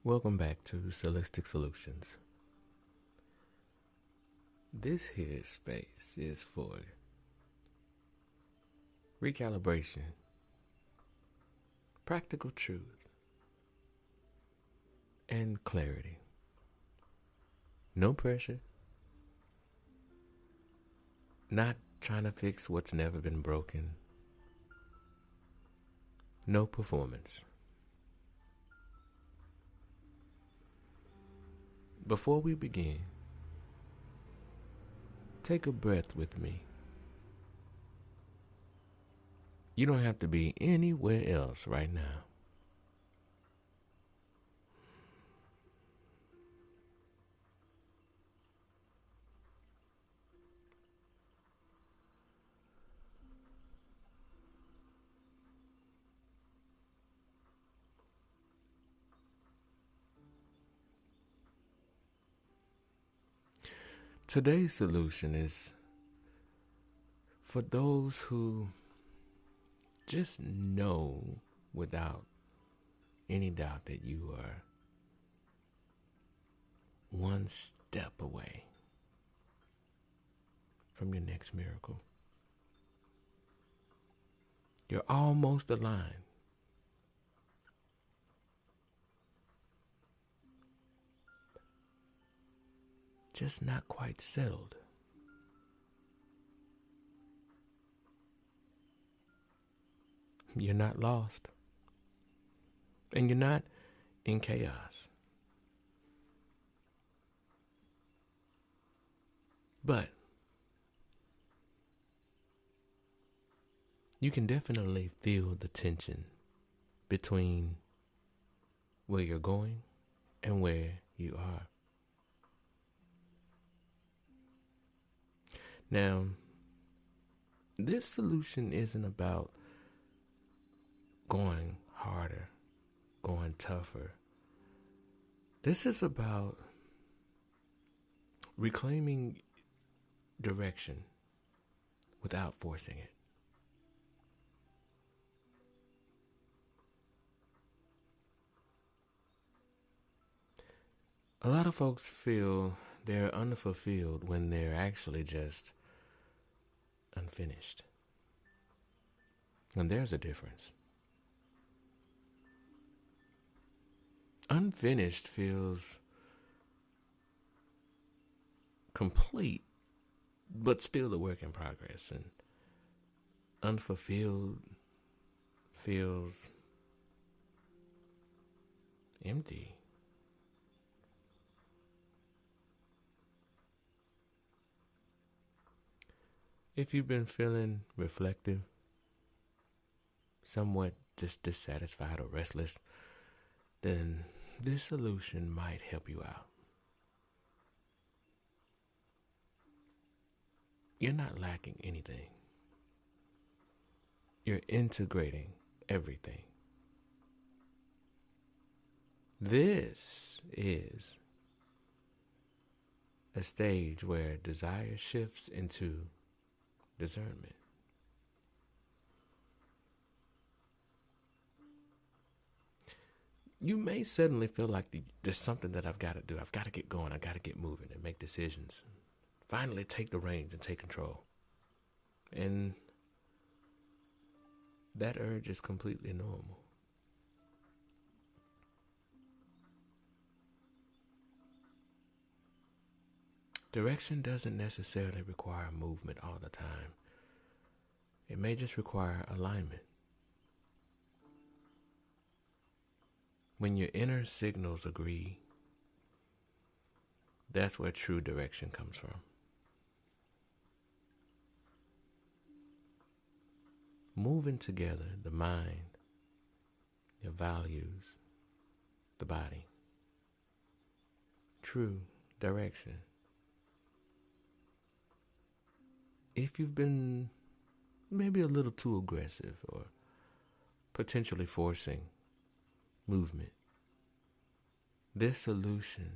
Welcome back to Solistic Solutions. This here space is for recalibration, practical truth, and clarity. No pressure. Not trying to fix what's never been broken. No performance. Before we begin, take a breath with me. You don't have to be anywhere else right now. Today's solution is for those who just know without any doubt that you are one step away from your next miracle. You're almost aligned. Just not quite settled. You're not lost. And you're not in chaos. But you can definitely feel the tension between where you're going and where you are. Now, this solution isn't about going harder, going tougher. This is about reclaiming direction without forcing it. A lot of folks feel they're unfulfilled when they're actually just unfinished. And there's a difference. Unfinished feels complete, but still a work in progress. And unfulfilled feels empty. If you've been feeling reflective, somewhat just dissatisfied or restless, then this solution might help you out. You're not lacking anything. You're integrating everything. This is a stage where desire shifts into discernment. You may suddenly feel like there's something that I've got to do. I've got to get going. I've got to get moving and make decisions. Finally take the reins and take control. And that urge is completely normal. Direction doesn't necessarily require movement all the time. It may just require alignment. When your inner signals agree, that's where true direction comes from. Moving together, the mind, your values, the body. True direction. If you've been maybe a little too aggressive or potentially forcing movement, this solution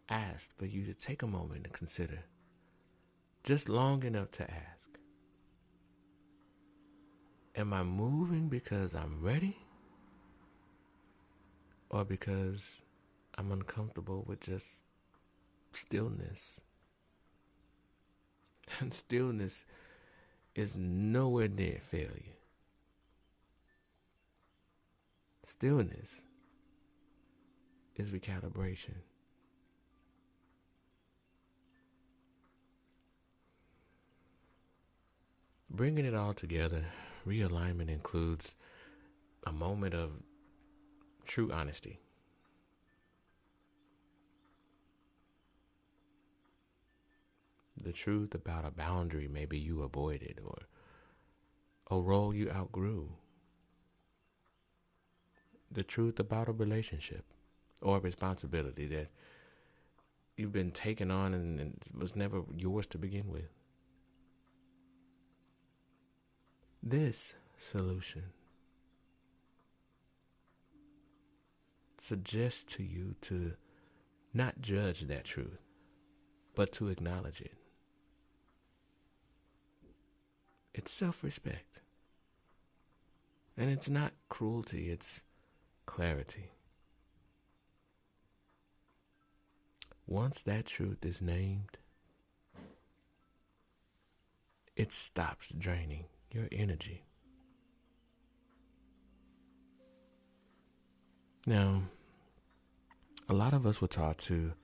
asks for you to take a moment to consider, just long enough to ask, am I moving because I'm ready? or because I'm uncomfortable with just stillness. And stillness is nowhere near failure. Stillness is recalibration. Bringing it all together, realignment includes a moment of true honesty. The truth about a boundary maybe you avoided, or a role you outgrew. The truth about a relationship or a responsibility that you've been taken on and was never yours to begin with. This solution suggests to you to not judge that truth, but to acknowledge it. It's self-respect. And it's not cruelty, it's clarity. Once that truth is named, it stops draining your energy. Now, a lot of us were taught to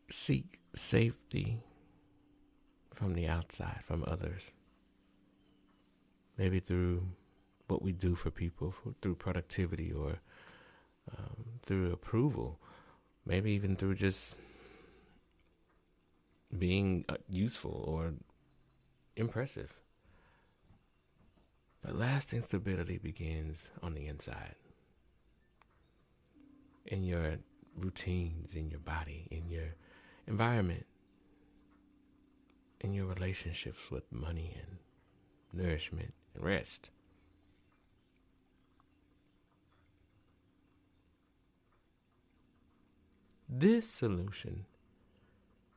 seek safety from the outside, from others. Maybe through what we do for people, through productivity, or through approval. Maybe even through just being useful or impressive. But lasting stability begins on the inside. In your routines, in your body, in your environment, in your relationships with money and nourishment and rest. This solution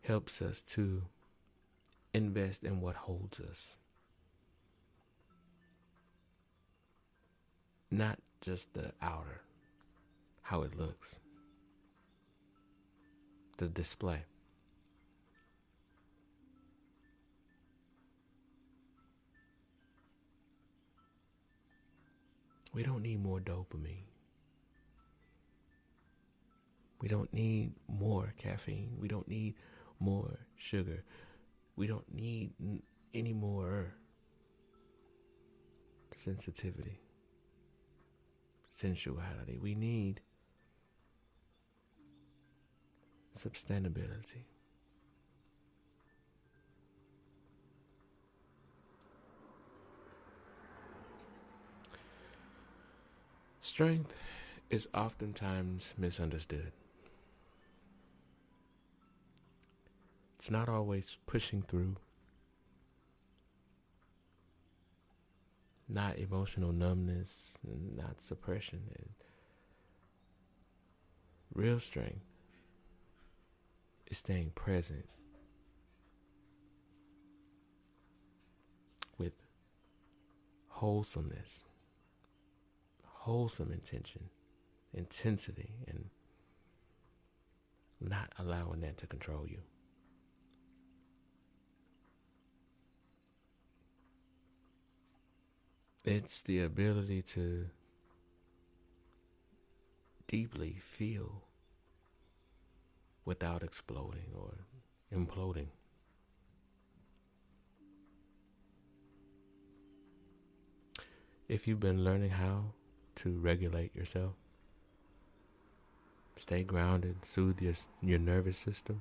helps us to invest in what holds us. Not just the outer, how it looks, the display. We don't need more dopamine. We don't need more caffeine. We don't need more sugar. We don't need any more sensitivity, sensuality. We need sustainability. Strength is oftentimes misunderstood. It's not always pushing through, not emotional numbness, not suppression. Real strength is staying present with wholesomeness, wholesome intention, intensity, and not allowing that to control you. It's the ability to deeply feel without exploding or imploding. If you've been learning how to regulate yourself, stay grounded, soothe your nervous system,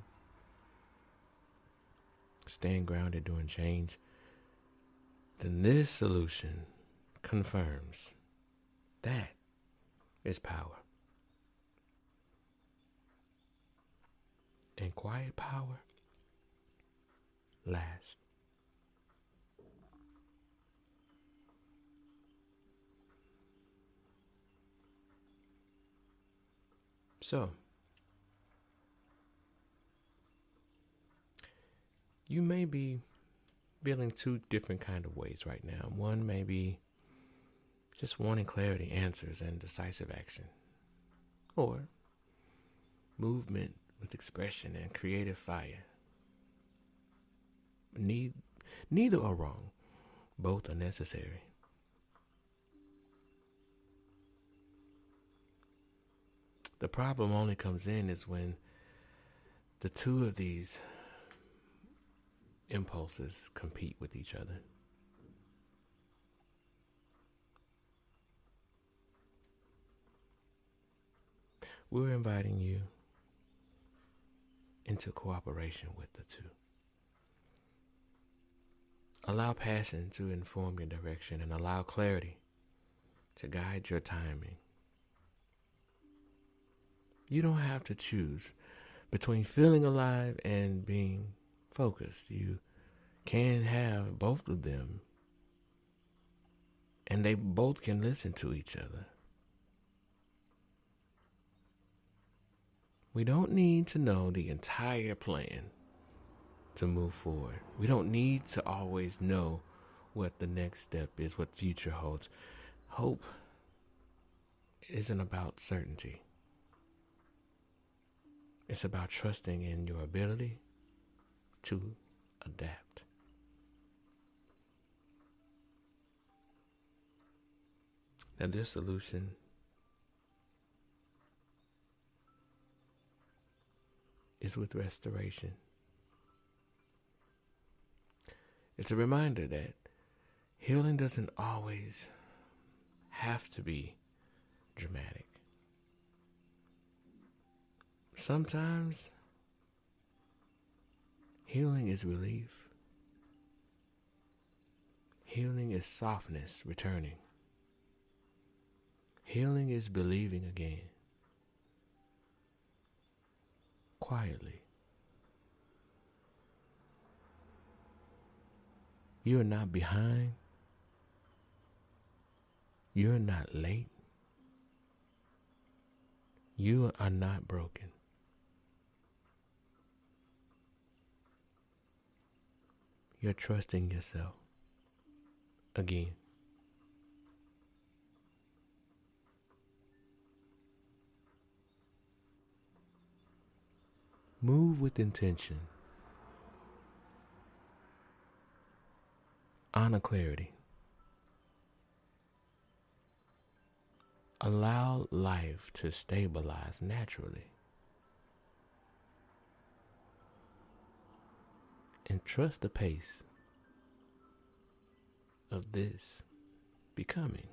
staying grounded during change, then this solution confirms that is power. And quiet power lasts. So, you may be feeling two different kind of ways right now. One may be just wanting clarity, answers, and decisive action. Or movement with expression and creative fire. Neither are wrong. Both are necessary. The problem only comes in is when the two of these impulses compete with each other. We're inviting you into cooperation with the two. Allow passion to inform your direction and allow clarity to guide your timing. You don't have to choose between feeling alive and being focused. You can have both of them, and they both can listen to each other. We don't need to know the entire plan to move forward. We don't need to always know what the next step is, what future holds. Hope isn't about certainty. It's about trusting in your ability to adapt. Now, this solution is with restoration. It's a reminder that healing doesn't always have to be dramatic. Sometimes healing is relief. Healing is softness returning. Healing is believing again. Quietly. You are not behind. You're not late. You are not broken. You're trusting yourself again. Move with intention. Honor clarity. Allow life to stabilize naturally. And trust the pace of this becoming.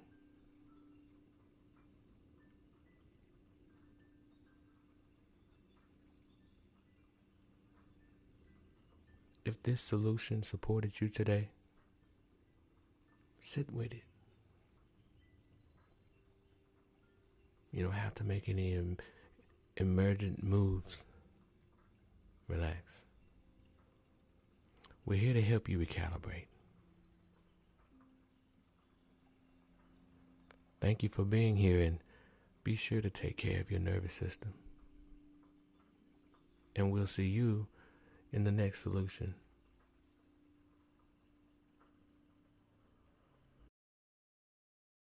If this solution supported you today, sit with it. You don't have to make any emergent moves. Relax. We're here to help you recalibrate. Thank you for being here, and be sure to take care of your nervous system. And we'll see you in the next solution.